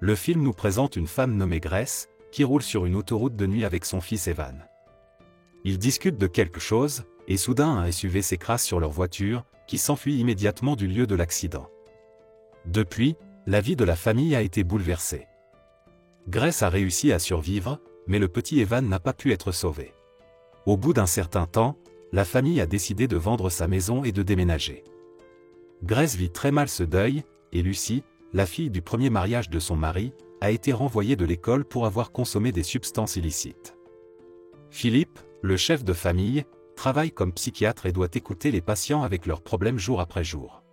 Le film nous présente une femme nommée Grace, qui roule sur une autoroute de nuit avec son fils Evan. Ils discutent de quelque chose, et soudain un SUV s'écrase sur leur voiture, qui s'enfuit immédiatement du lieu de l'accident. Depuis, la vie de la famille a été bouleversée. Grace a réussi à survivre, mais le petit Evan n'a pas pu être sauvé. Au bout d'un certain temps, la famille a décidé de vendre sa maison et de déménager. Grace vit très mal ce deuil, et Lucy, la fille du premier mariage de son mari, a été renvoyée de l'école pour avoir consommé des substances illicites. Philippe, le chef de famille, travaille comme psychiatre et doit écouter les patients avec leurs problèmes jour après jour.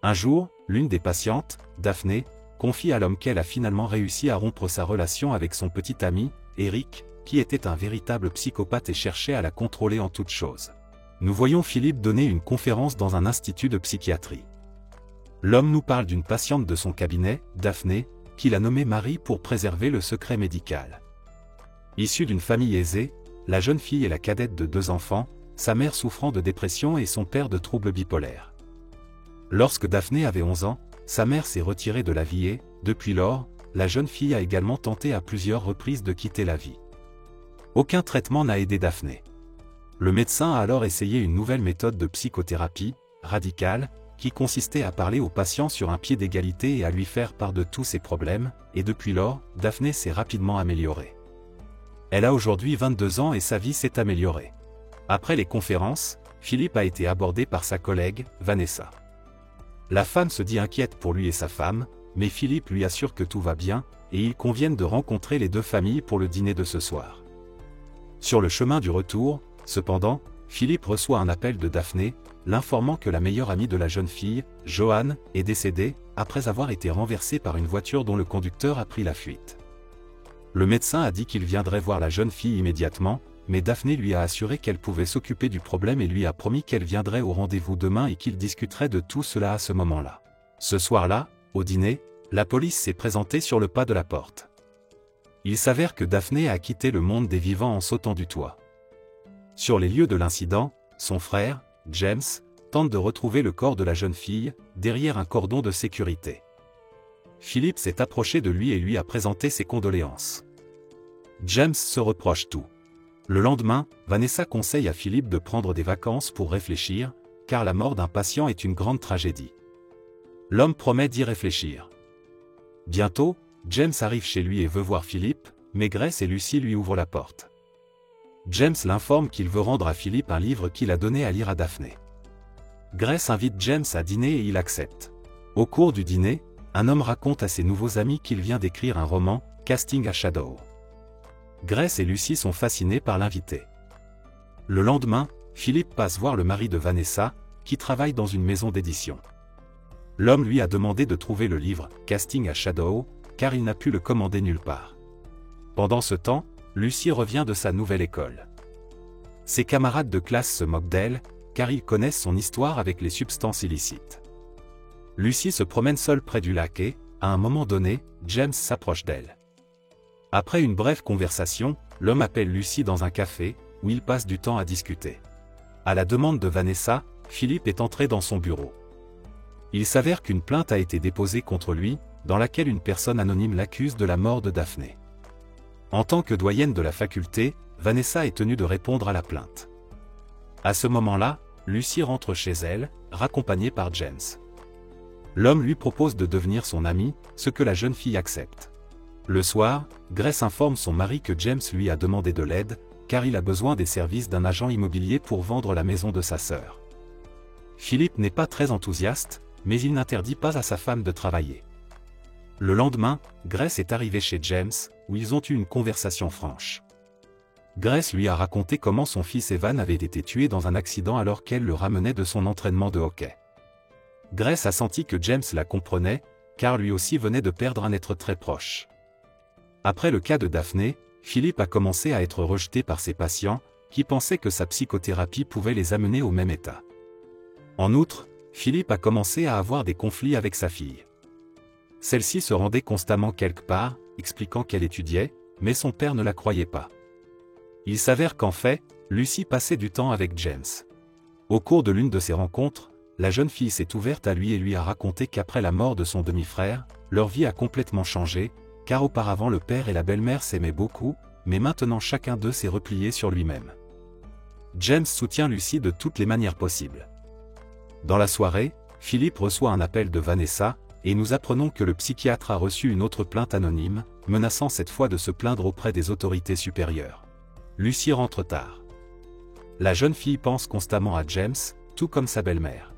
Un jour, l'une des patientes, Daphné, confie à l'homme qu'elle a finalement réussi à rompre sa relation avec son petit ami, Eric, qui était un véritable psychopathe et cherchait à la contrôler en toutes choses. Nous voyons Philippe donner une conférence dans un institut de psychiatrie. L'homme nous parle d'une patiente de son cabinet, Daphné, qu'il a nommée Marie pour préserver le secret médical. Issue d'une famille aisée, la jeune fille est la cadette de 2 enfants, sa mère souffrant de dépression et son père de troubles bipolaires. Lorsque Daphné avait 11 ans, sa mère s'est retirée de la vie et, depuis lors, la jeune fille a également tenté à plusieurs reprises de quitter la vie. Aucun traitement n'a aidé Daphné. Le médecin a alors essayé une nouvelle méthode de psychothérapie, radicale, qui consistait à parler au patient sur un pied d'égalité et à lui faire part de tous ses problèmes, et depuis lors, Daphné s'est rapidement améliorée. Elle a aujourd'hui 22 ans et sa vie s'est améliorée. Après les conférences, Philippe a été abordé par sa collègue, Vanessa. La femme se dit inquiète pour lui et sa femme, mais Philippe lui assure que tout va bien, et ils conviennent de rencontrer les 2 familles pour le dîner de ce soir. Sur le chemin du retour, cependant, Philippe reçoit un appel de Daphné, l'informant que la meilleure amie de la jeune fille, Joanne, est décédée, après avoir été renversée par une voiture dont le conducteur a pris la fuite. Le médecin a dit qu'il viendrait voir la jeune fille immédiatement, mais Daphné lui a assuré qu'elle pouvait s'occuper du problème et lui a promis qu'elle viendrait au rendez-vous demain et qu'ils discuteraient de tout cela à ce moment-là. Ce soir-là, au dîner, la police s'est présentée sur le pas de la porte. Il s'avère que Daphné a quitté le monde des vivants en sautant du toit. Sur les lieux de l'incident, son frère, James, tente de retrouver le corps de la jeune fille, derrière un cordon de sécurité. Philippe s'est approché de lui et lui a présenté ses condoléances. James se reproche tout. Le lendemain, Vanessa conseille à Philippe de prendre des vacances pour réfléchir, car la mort d'un patient est une grande tragédie. L'homme promet d'y réfléchir. Bientôt, James arrive chez lui et veut voir Philippe, mais Grace et Lucy lui ouvrent la porte. James l'informe qu'il veut rendre à Philippe un livre qu'il a donné à lire à Daphné. Grace invite James à dîner et il accepte. Au cours du dîner, un homme raconte à ses nouveaux amis qu'il vient d'écrire un roman, Casting a Shadow. Grace et Lucy sont fascinés par l'invité. Le lendemain, Philippe passe voir le mari de Vanessa, qui travaille dans une maison d'édition. L'homme lui a demandé de trouver le livre, Casting a Shadow, car il n'a pu le commander nulle part. Pendant ce temps, Lucy revient de sa nouvelle école. Ses camarades de classe se moquent d'elle, car ils connaissent son histoire avec les substances illicites. Lucy se promène seule près du lac et, à un moment donné, James s'approche d'elle. Après une brève conversation, l'homme appelle Lucy dans un café, où ils passent du temps à discuter. À la demande de Vanessa, Philippe est entré dans son bureau. Il s'avère qu'une plainte a été déposée contre lui, dans laquelle une personne anonyme l'accuse de la mort de Daphné. En tant que doyenne de la faculté, Vanessa est tenue de répondre à la plainte. À ce moment-là, Lucy rentre chez elle, raccompagnée par James. L'homme lui propose de devenir son ami, ce que la jeune fille accepte. Le soir, Grace informe son mari que James lui a demandé de l'aide, car il a besoin des services d'un agent immobilier pour vendre la maison de sa sœur. Philippe n'est pas très enthousiaste, mais il n'interdit pas à sa femme de travailler. Le lendemain, Grace est arrivée chez James, où ils ont eu une conversation franche. Grace lui a raconté comment son fils Evan avait été tué dans un accident alors qu'elle le ramenait de son entraînement de hockey. Grace a senti que James la comprenait, car lui aussi venait de perdre un être très proche. Après le cas de Daphné, Philippe a commencé à être rejeté par ses patients, qui pensaient que sa psychothérapie pouvait les amener au même état. En outre, Philippe a commencé à avoir des conflits avec sa fille. Celle-ci se rendait constamment quelque part, expliquant qu'elle étudiait, mais son père ne la croyait pas. Il s'avère qu'en fait, Lucy passait du temps avec James. Au cours de l'une de ces rencontres, la jeune fille s'est ouverte à lui et lui a raconté qu'après la mort de son demi-frère, leur vie a complètement changé, car auparavant le père et la belle-mère s'aimaient beaucoup, mais maintenant chacun d'eux s'est replié sur lui-même. James soutient Lucy de toutes les manières possibles. Dans la soirée, Philippe reçoit un appel de Vanessa, et nous apprenons que le psychiatre a reçu une autre plainte anonyme, menaçant cette fois de se plaindre auprès des autorités supérieures. Lucy rentre tard. La jeune fille pense constamment à James, tout comme sa belle-mère.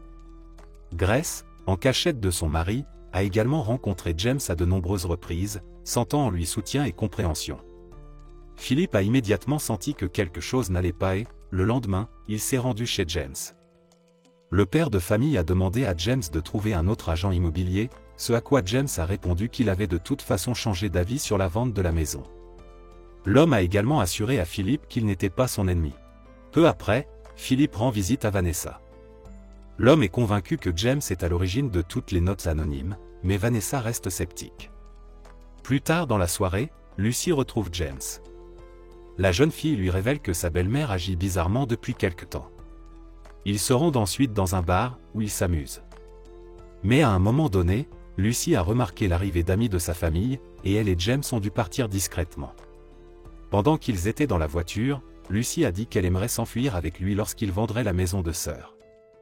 Grace, en cachette de son mari, a également rencontré James à de nombreuses reprises, sentant en lui soutien et compréhension. Philippe a immédiatement senti que quelque chose n'allait pas et, le lendemain, il s'est rendu chez James. Le père de famille a demandé à James de trouver un autre agent immobilier, ce à quoi James a répondu qu'il avait de toute façon changé d'avis sur la vente de la maison. L'homme a également assuré à Philippe qu'il n'était pas son ennemi. Peu après, Philippe rend visite à Vanessa. L'homme est convaincu que James est à l'origine de toutes les notes anonymes, mais Vanessa reste sceptique. Plus tard dans la soirée, Lucy retrouve James. La jeune fille lui révèle que sa belle-mère agit bizarrement depuis quelque temps. Ils se rendent ensuite dans un bar, où ils s'amusent. Mais à un moment donné, Lucy a remarqué l'arrivée d'amis de sa famille, et elle et James ont dû partir discrètement. Pendant qu'ils étaient dans la voiture, Lucy a dit qu'elle aimerait s'enfuir avec lui lorsqu'il vendrait la maison de sœur.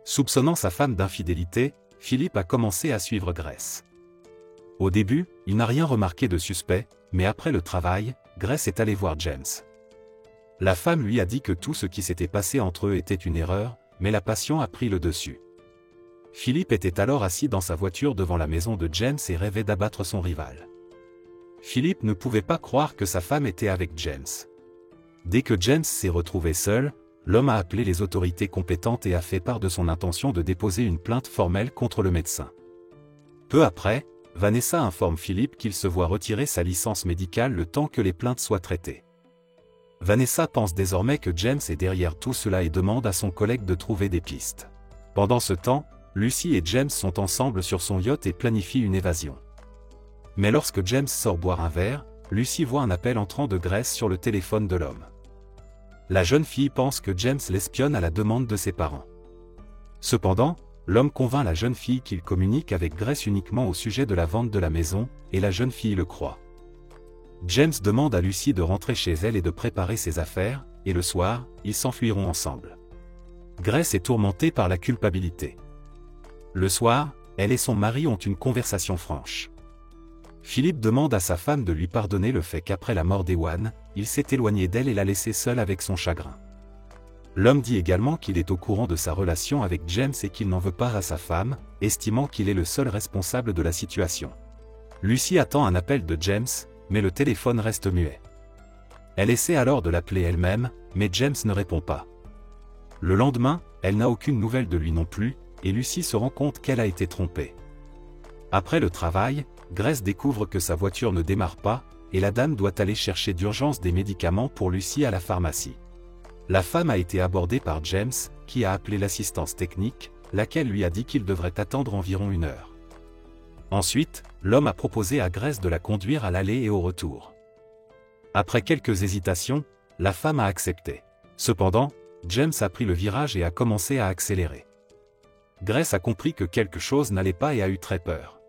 Soupçonnant sa femme d'infidélité, Philippe a commencé à suivre Grace. Au début, il n'a rien remarqué de suspect, mais après le travail, Grace est allée voir James. La femme lui a dit que tout ce qui s'était passé entre eux était une erreur, mais la passion a pris le dessus. Philippe était alors assis dans sa voiture devant la maison de James et rêvait d'abattre son rival. Philippe ne pouvait pas croire que sa femme était avec James. Dès que James s'est retrouvé seul, l'homme a appelé les autorités compétentes et a fait part de son intention de déposer une plainte formelle contre le médecin. Peu après, Vanessa informe Philippe qu'il se voit retirer sa licence médicale le temps que les plaintes soient traitées. Vanessa pense désormais que James est derrière tout cela et demande à son collègue de trouver des pistes. Pendant ce temps, Lucy et James sont ensemble sur son yacht et planifient une évasion. Mais lorsque James sort boire un verre, Lucy voit un appel entrant de Grace sur le téléphone de l'homme. La jeune fille pense que James l'espionne à la demande de ses parents. Cependant, l'homme convainc la jeune fille qu'il communique avec Grace uniquement au sujet de la vente de la maison, et la jeune fille le croit. James demande à Lucy de rentrer chez elle et de préparer ses affaires, et le soir, ils s'enfuiront ensemble. Grace est tourmentée par la culpabilité. Le soir, elle et son mari ont une conversation franche. Philippe demande à sa femme de lui pardonner le fait qu'après la mort d'Ewan, il s'est éloigné d'elle et l'a laissée seule avec son chagrin. L'homme dit également qu'il est au courant de sa relation avec James et qu'il n'en veut pas à sa femme, estimant qu'il est le seul responsable de la situation. Lucy attend un appel de James, mais le téléphone reste muet. Elle essaie alors de l'appeler elle-même, mais James ne répond pas. Le lendemain, elle n'a aucune nouvelle de lui non plus, et Lucy se rend compte qu'elle a été trompée. Après le travail, Grace découvre que sa voiture ne démarre pas, et la dame doit aller chercher d'urgence des médicaments pour Lucy à la pharmacie. La femme a été abordée par James, qui a appelé l'assistance technique, laquelle lui a dit qu'il devrait attendre environ 1 heure. Ensuite, l'homme a proposé à Grace de la conduire à l'aller et au retour. Après quelques hésitations, la femme a accepté. Cependant, James a pris le virage et a commencé à accélérer. Grace a compris que quelque chose n'allait pas et a eu très peur.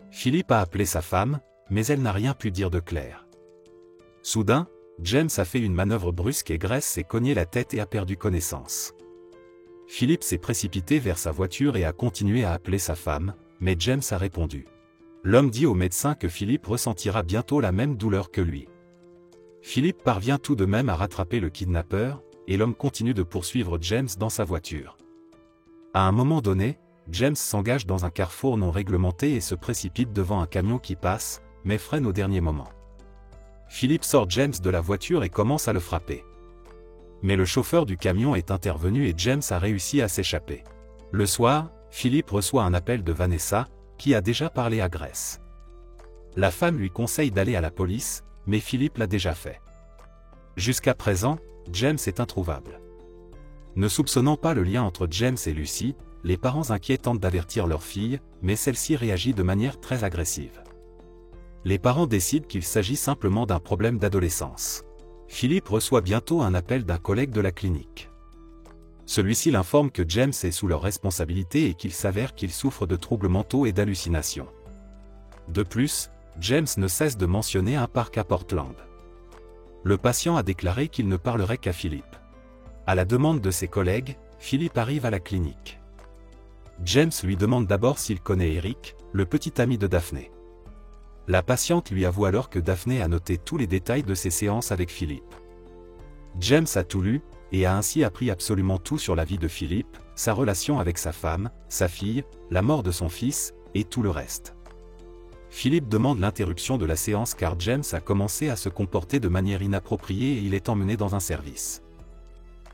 Philippe a appelé sa femme, mais elle n'a rien pu dire de clair. Soudain, James a fait une manœuvre brusque et Grace s'est cogné la tête et a perdu connaissance. Philippe s'est précipité vers sa voiture et a continué à appeler sa femme, mais James a répondu. L'homme dit au médecin que Philippe ressentira bientôt la même douleur que lui. Philippe parvient tout de même à rattraper le kidnappeur, et l'homme continue de poursuivre James dans sa voiture. À un moment donné, James s'engage dans un carrefour non réglementé et se précipite devant un camion qui passe, mais freine au dernier moment. Philippe sort James de la voiture et commence à le frapper. Mais le chauffeur du camion est intervenu et James a réussi à s'échapper. Le soir, Philippe reçoit un appel de Vanessa, qui a déjà parlé à Grace. La femme lui conseille d'aller à la police, mais Philippe l'a déjà fait. Jusqu'à présent, James est introuvable. Ne soupçonnant pas le lien entre James et Lucy, les parents inquiets tentent d'avertir leur fille, mais celle-ci réagit de manière très agressive. Les parents décident qu'il s'agit simplement d'un problème d'adolescence. Philippe reçoit bientôt un appel d'un collègue de la clinique. Celui-ci l'informe que James est sous leur responsabilité et qu'il s'avère qu'il souffre de troubles mentaux et d'hallucinations. De plus, James ne cesse de mentionner un parc à Portland. Le patient a déclaré qu'il ne parlerait qu'à Philip. À la demande de ses collègues, Philip arrive à la clinique. James lui demande d'abord s'il connaît Eric, le petit ami de Daphné. La patiente lui avoue alors que Daphné a noté tous les détails de ses séances avec Philip. James a tout lu, et a ainsi appris absolument tout sur la vie de Philip, sa relation avec sa femme, sa fille, la mort de son fils, et tout le reste. Philip demande l'interruption de la séance car James a commencé à se comporter de manière inappropriée et il est emmené dans un service.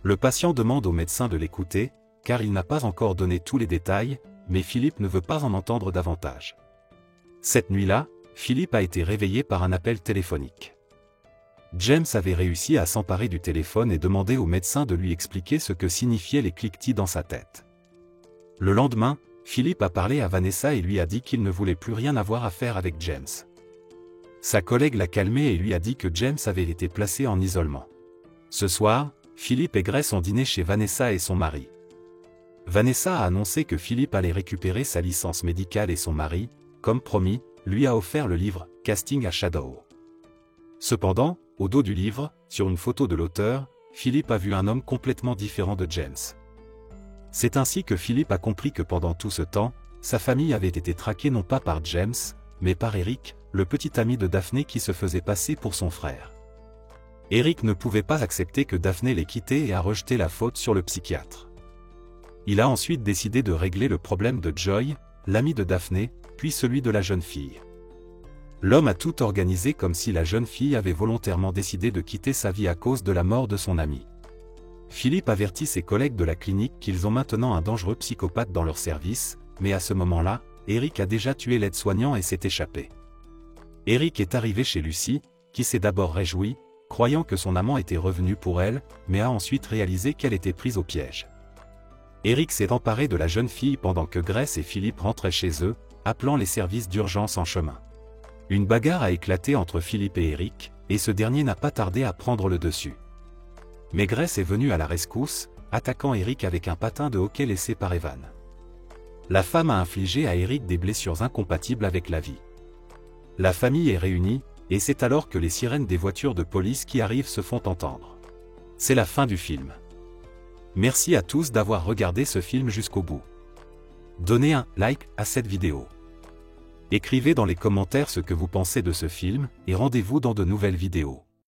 Le patient demande au médecin de l'écouter, car il n'a pas encore donné tous les détails, mais Philip ne veut pas en entendre davantage. Cette nuit-là, Philip a été réveillé par un appel téléphonique. James avait réussi à s'emparer du téléphone et demandé au médecin de lui expliquer ce que signifiaient les cliquetis dans sa tête. Le lendemain, Philip a parlé à Vanessa et lui a dit qu'il ne voulait plus rien avoir à faire avec James. Sa collègue l'a calmé et lui a dit que James avait été placé en isolement. Ce soir, Philip et Grace ont dîné chez Vanessa et son mari. Vanessa a annoncé que Philip allait récupérer sa licence médicale et son mari, comme promis, lui a offert le livre « Casting a Shadow ». Cependant, au dos du livre, sur une photo de l'auteur, Philip a vu un homme complètement différent de James. C'est ainsi que Philip a compris que pendant tout ce temps, sa famille avait été traquée non pas par James, mais par Eric, le petit ami de Daphné qui se faisait passer pour son frère. Eric ne pouvait pas accepter que Daphné l'ait quitté et a rejeté la faute sur le psychiatre. Il a ensuite décidé de régler le problème de Joy, l'ami de Daphné, puis celui de la jeune fille. L'homme a tout organisé comme si la jeune fille avait volontairement décidé de quitter sa vie à cause de la mort de son ami. Philip avertit ses collègues de la clinique qu'ils ont maintenant un dangereux psychopathe dans leur service, mais à ce moment-là, Eric a déjà tué l'aide-soignant et s'est échappé. Eric est arrivé chez Lucy, qui s'est d'abord réjouie, croyant que son amant était revenu pour elle, mais a ensuite réalisé qu'elle était prise au piège. Eric s'est emparé de la jeune fille pendant que Grace et Philip rentraient chez eux, appelant les services d'urgence en chemin. Une bagarre a éclaté entre Philip et Eric, et ce dernier n'a pas tardé à prendre le dessus. Mais Grace est venue à la rescousse, attaquant Eric avec un patin de hockey laissé par Evan. La femme a infligé à Eric des blessures incompatibles avec la vie. La famille est réunie, et c'est alors que les sirènes des voitures de police qui arrivent se font entendre. C'est la fin du film. Merci à tous d'avoir regardé ce film jusqu'au bout. Donnez un like à cette vidéo. Écrivez dans les commentaires ce que vous pensez de ce film, et rendez-vous dans de nouvelles vidéos.